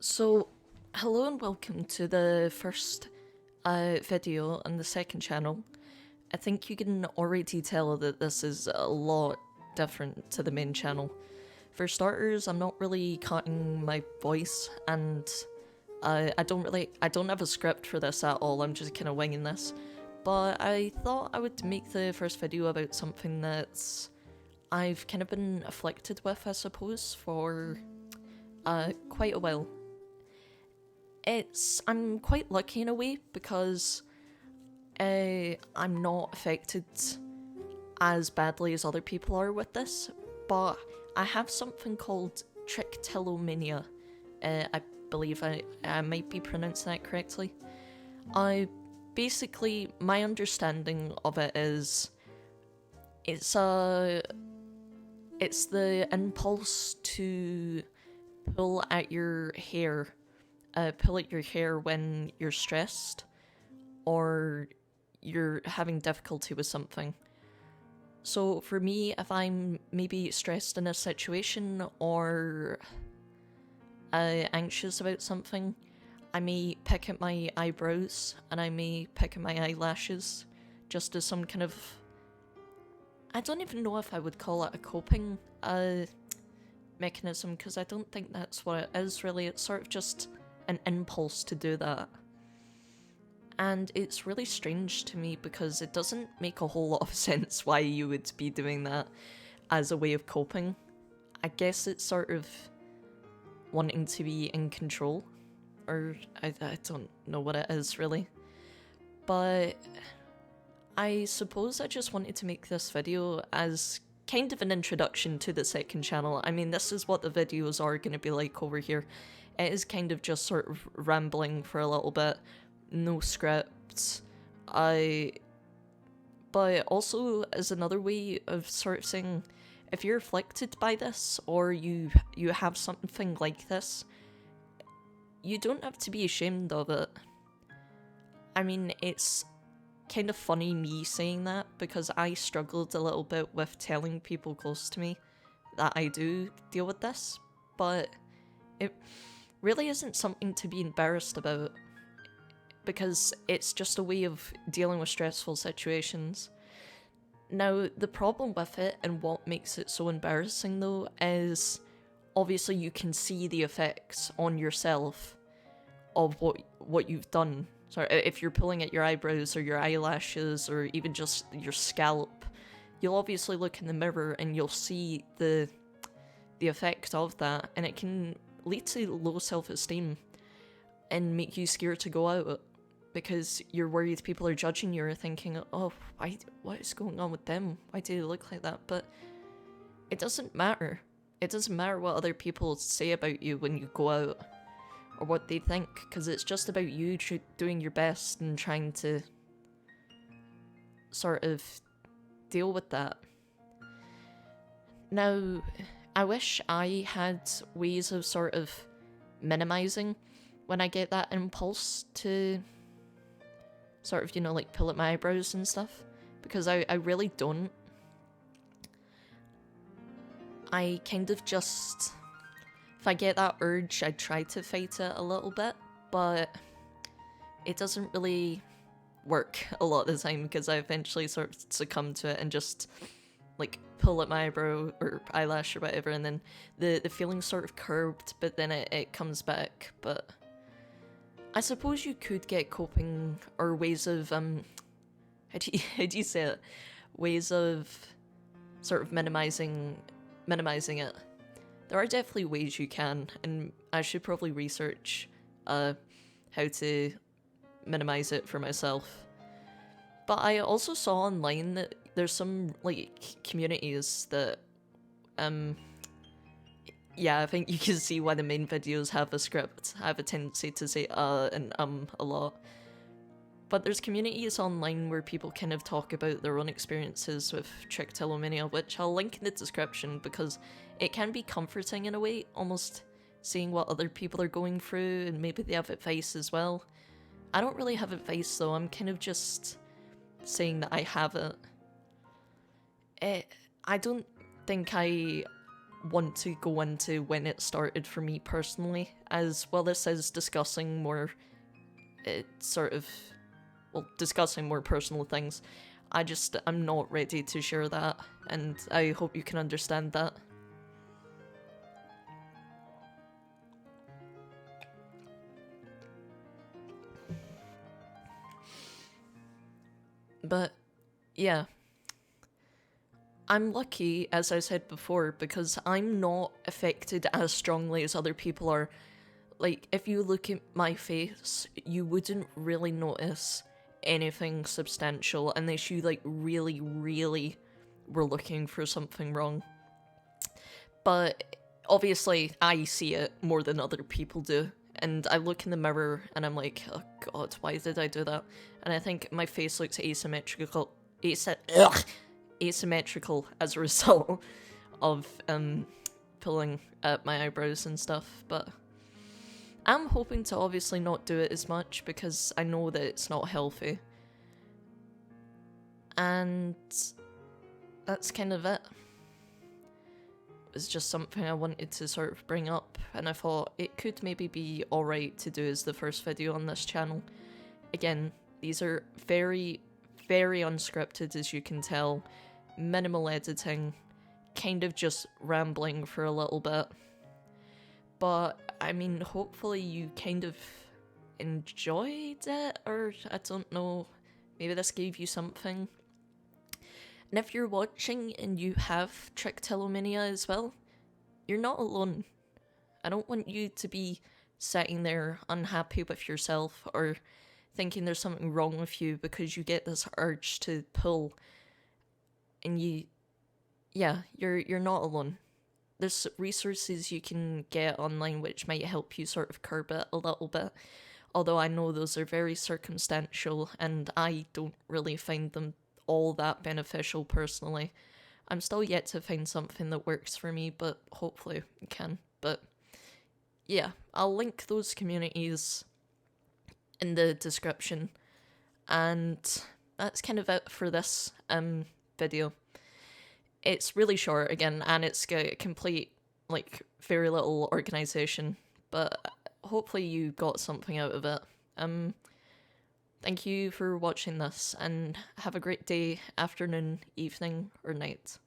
So, hello and welcome to the first video on the second channel. I think you can already tell that this is a lot different to the main channel. For starters, I'm not really cutting my voice, and I don't have a script for this at all. I'm just kind of winging this. But I thought I would make the first video about something that's I've kind of been afflicted with, I suppose, for quite a while. I'm quite lucky in a way because I'm not affected as badly as other people are with this, but I have something called Trichotillomania. I believe I might be pronouncing that correctly. I basically my understanding of it is it's a it's the impulse to pull at your hair, pull at your hair when you're stressed or you're having difficulty with something. So for me, if I'm maybe stressed in a situation or anxious about something, I may pick at my eyebrows and I may pick at my eyelashes just as some kind of. I don't even know if I would call it a coping mechanism, because I don't think that's what it is really. It's sort of just an impulse to do that. And it's really strange to me because it doesn't make a whole lot of sense why you would be doing that as a way of coping. I guess it's sort of wanting to be in control, or I don't know what it is really. But I suppose I just wanted to make this video as kind of an introduction to the second channel. I mean, this is what the videos are going to be like over here. It is kind of just sort of rambling for a little bit, no scripts. But also as another way of sort of saying, if you're afflicted by this or you have something like this, you don't have to be ashamed of it. I mean, it's kind of funny me saying that because I struggled a little bit with telling people close to me that I do deal with this, but it really isn't something to be embarrassed about because it's just a way of dealing with stressful situations. Now, the problem with it and what makes it so embarrassing though is obviously you can see the effects on yourself of what you've done. So if you're pulling at your eyebrows or your eyelashes or even just your scalp, you'll obviously look in the mirror and you'll see the effect of that, and it can lead to low self-esteem and make you scared to go out because you're worried people are judging you or thinking, oh, what is going on with them? Why do they look like that? But it doesn't matter. It doesn't matter what other people say about you when you go out or what they think, because it's just about you doing your best and trying to sort of deal with that. Now, I wish I had ways of sort of minimizing when I get that impulse to sort of, like pull at my eyebrows and stuff, because I really don't. I kind of just, if I get that urge, I try to fight it a little bit, but it doesn't really work a lot of the time because I eventually sort of succumb to it and just like pull at my eyebrow or eyelash or whatever, and then the feeling's sort of curbed, but then it comes back. But I suppose you could get coping or ways of how do you say it? Ways of sort of minimizing it. There are definitely ways you can, and I should probably research how to minimize it for myself. But I also saw online that there's some like communities that yeah, I think you can see why the main videos have a script. I have a tendency to say and a lot. But there's communities online where people kind of talk about their own experiences with trichotillomania, which I'll link in the description because it can be comforting in a way, almost seeing what other people are going through and maybe they have advice as well. I don't really have advice though, I'm kind of just saying that I have it. I don't think I want to go into when it started for me personally, as well as discussing more, discussing more personal things. I'm not ready to share that, and I hope you can understand that. But, yeah. I'm lucky, as I said before, because I'm not affected as strongly as other people are. Like, if you look at my face, you wouldn't really notice anything substantial unless you, like, really, really were looking for something wrong. But, obviously, I see it more than other people do. And I look in the mirror and I'm like, oh god, why did I do that? And I think my face looks asymmetrical as a result of pulling at my eyebrows and stuff, but I'm hoping to obviously not do it as much because I know that it's not healthy. And that's kind of it. It was just something I wanted to sort of bring up, and I thought it could maybe be alright to do as the first video on this channel. Again, these are very, very unscripted, as you can tell. Minimal editing, kind of just rambling for a little bit. But, I mean, hopefully you kind of enjoyed it, or I don't know, maybe this gave you something. And if you're watching and you have Trichotillomania as well, you're not alone. I don't want you to be sitting there unhappy with yourself or thinking there's something wrong with you because you get this urge to pull and you're not alone. There's resources you can get online which might help you sort of curb it a little bit, although I know those are very circumstantial and I don't really find them all that beneficial personally. I'm still yet to find something that works for me, but hopefully I can. But yeah, I'll link those communities in the description, and that's kind of it for this video. It's really short again, and it's got a complete, like, very little organisation, but hopefully you got something out of it. Thank you for watching this, and have a great day, afternoon, evening, or night.